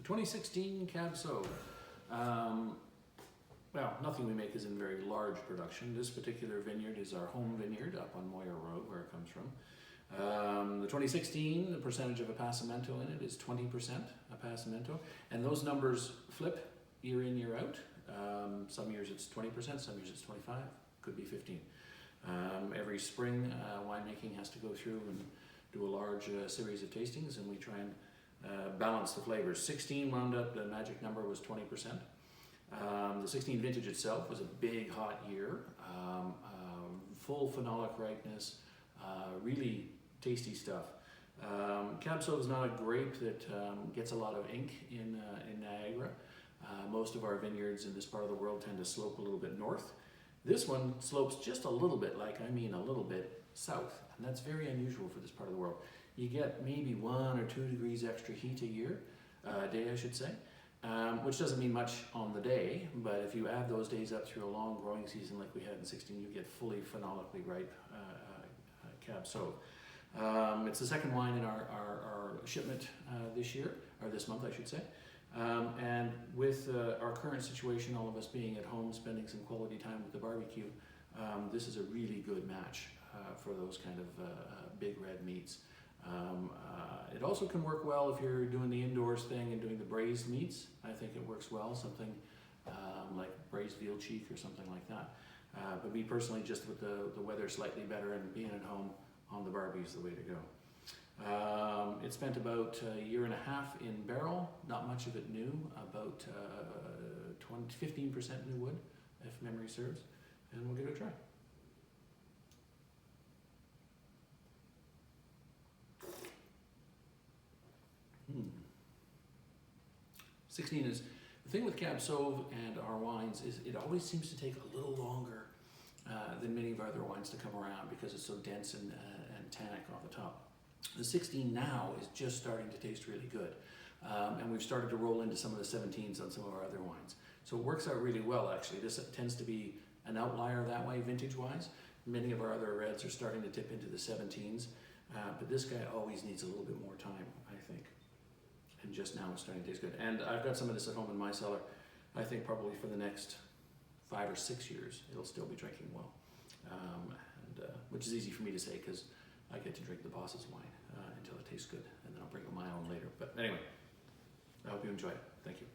2016 Cab Sauv. Well, nothing we make is in very large production. This particular vineyard is our home vineyard up on Moyer Road, where it comes from. The 2016, the percentage of Appassimento in it is 20% Appassimento, and those numbers flip year in, year out. Some years it's 20%, some years it's 25, could be 15. Every spring, winemaking has to go through and do a large series of tastings, and we try and balance the flavors. 16 wound up, the magic number was 20%. The 16 vintage itself was a big hot year, full phenolic ripeness, really tasty stuff. Cab Sauv is not a grape that gets a lot of ink in Niagara. Most of our vineyards in this part of the world tend to slope a little bit north. This one slopes just a little bit, a little bit south, and that's very unusual for this part of the world. You get maybe 1 or 2 degrees extra heat a day I should say, which doesn't mean much on the day, but if you add those days up through a long growing season like we had in 16, you get fully phenolically ripe Cab Sauv. It's the second wine in our shipment this month I should say. And with our current situation, all of us being at home, spending some quality time with the barbecue, this is a really good match for those kind of big red meats. It also can work well if you're doing the indoors thing and doing the braised meats. I think it works well, something like braised veal cheek or something like that. But me personally, just with the weather slightly better and being at home, on the barbie is the way to go. It spent about a year and a half in barrel, not much of it new, about 15% new wood, if memory serves, and we'll give it a try. 16 is, the thing with Cab Sauv and our wines is it always seems to take a little longer than many of our other wines to come around because it's so dense and tannic off the top. The 16 now is just starting to taste really good. And we've started to roll into some of the 17s on some of our other wines. So it works out really well actually. This tends to be an outlier that way vintage-wise. Many of our other reds are starting to tip into the 17s, but this guy always needs a little bit more time, I think. And just now it's starting to taste good. And I've got some of this at home in my cellar. I think probably for the next 5 or 6 years, it'll still be drinking well. Which is easy for me to say because I get to drink the boss's wine until it tastes good, and then I'll bring my own later. But anyway, I hope you enjoy it. Thank you.